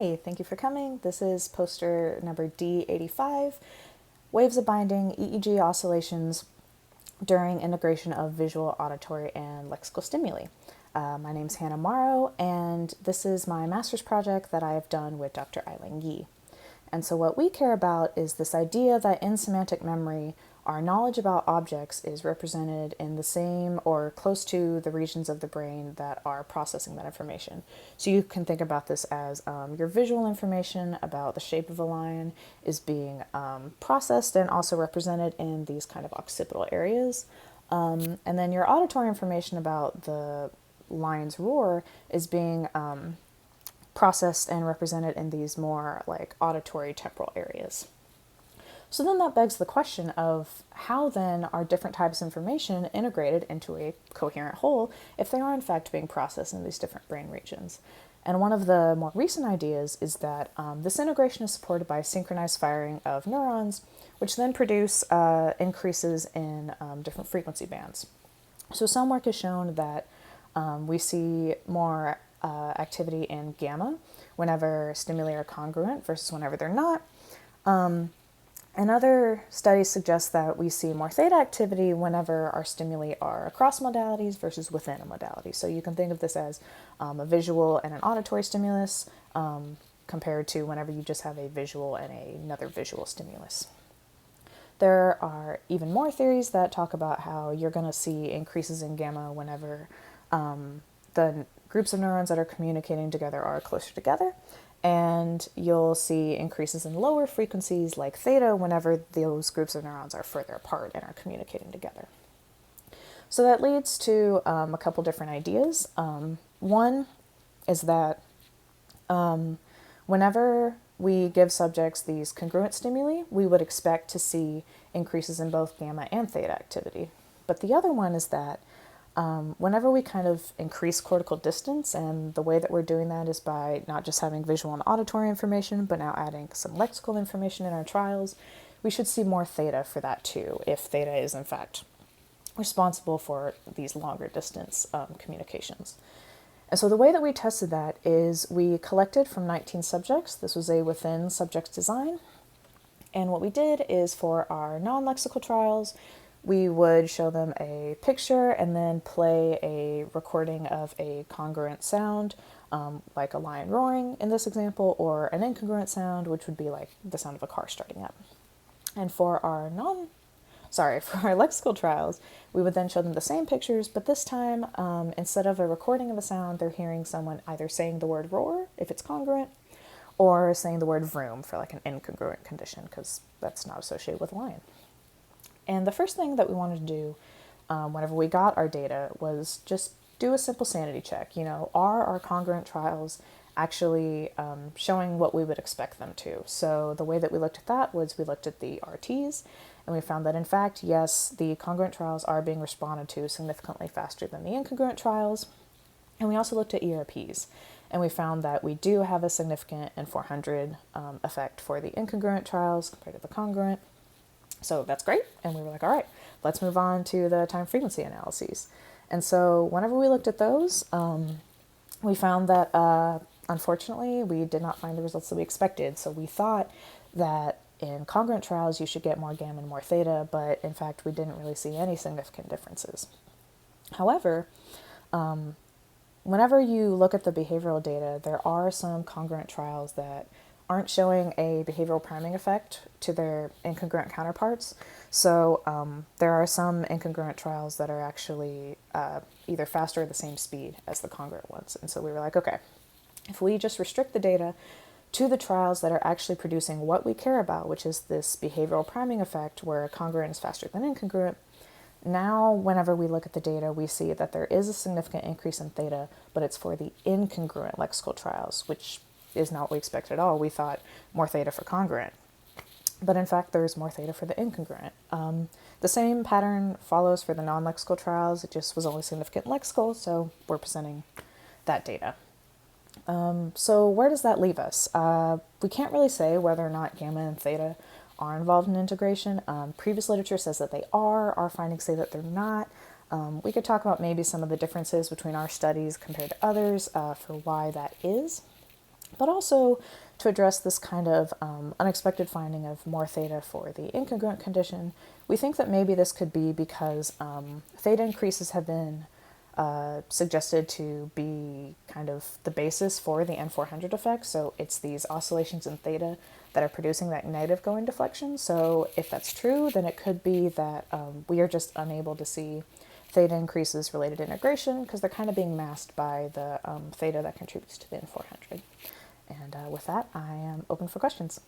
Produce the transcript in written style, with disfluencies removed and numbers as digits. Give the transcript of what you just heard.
Hey, thank you for coming. This is poster number D85, Waves of Binding, EEG Oscillations during Integration of Visual, Auditory, and Lexical Stimuli. My name is Hannah Morrow, and this is my master's project that I have done with Dr. Eiling. And so what we care about is this idea that in semantic memory, our knowledge about objects is represented in the same or close to the regions of the brain that are processing that information. So you can think about this as your visual information about the shape of a lion is being processed and also represented in these kind of occipital areas. And then your auditory information about the lion's roar is being processed and represented in these more like auditory temporal areas. So then that begs the question of how then are different types of information integrated into a coherent whole if they are in fact being processed in these different brain regions. And one of the more recent ideas is that this integration is supported by synchronized firing of neurons, which then produce increases in different frequency bands. So some work has shown that we see more activity in gamma whenever stimuli are congruent versus whenever they're not. And other studies suggest that we see more theta activity whenever our stimuli are across modalities versus within a modality. So you can think of this as a visual and an auditory stimulus compared to whenever you just have a visual and another visual stimulus. There are even more theories that talk about how you're going to see increases in gamma whenever the groups of neurons that are communicating together are closer together. And you'll see increases in lower frequencies like theta whenever those groups of neurons are further apart and are communicating together. So that leads to a couple different ideas. One is that whenever we give subjects these congruent stimuli, we would expect to see increases in both gamma and theta activity. But the other one is that whenever we kind of increase cortical distance, and the way that we're doing that is by not just having visual and auditory information, but now adding some lexical information in our trials, we should see more theta for that too, if theta is in fact responsible for these longer distance communications. And so the way that we tested that is we collected from 19 subjects. This was a within subjects design. And what we did is for our non-lexical trials, we would show them a picture and then play a recording of a congruent sound, like a lion roaring in this example, or an incongruent sound, which would be like the sound of a car starting up. And for our lexical trials, we would then show them the same pictures, but this time, instead of a recording of a sound, they're hearing someone either saying the word roar, if it's congruent, or saying the word vroom for like an incongruent condition, because that's not associated with a lion. And the first thing that we wanted to do whenever we got our data was just do a simple sanity check. Are our congruent trials actually showing what we would expect them to? So the way that we looked at that was we looked at the RTs, and we found that in fact, yes, the congruent trials are being responded to significantly faster than the incongruent trials. And we also looked at ERPs, and we found that we do have a significant N400 effect for the incongruent trials compared to the congruent. So that's great. And we were like, all right, let's move on to the time frequency analyses. And so whenever we looked at those, we found that, unfortunately, we did not find the results that we expected. So we thought that in congruent trials, you should get more gamma and more theta, but in fact, we didn't really see any significant differences. However, whenever you look at the behavioral data, there are some congruent trials that aren't showing a behavioral priming effect to their incongruent counterparts. So there are some incongruent trials that are actually either faster or the same speed as the congruent ones. And so we were like, okay, if we just restrict the data to the trials that are actually producing what we care about, which is this behavioral priming effect where congruent is faster than incongruent, now whenever we look at the data, we see that there is a significant increase in theta, but it's for the incongruent lexical trials, which is not what we expected at all. We thought more theta for congruent. But in fact, there's more theta for the incongruent. The same pattern follows for the non-lexical trials. It just was only significant lexical, so we're presenting that data. So where does that leave us? We can't really say whether or not gamma and theta are involved in integration. Previous literature says that they are. Our findings say that they're not. We could talk about maybe some of the differences between our studies compared to others for why that is. but also to address this kind of unexpected finding of more theta for the incongruent condition. We think that maybe this could be because theta increases have been suggested to be kind of the basis for the N400 effect. So it's these oscillations in theta that are producing that negative going deflection. So if that's true, then it could be that we are just unable to see theta increases related to integration because they're kind of being masked by the theta that contributes to the N400. And with that, I am open for questions.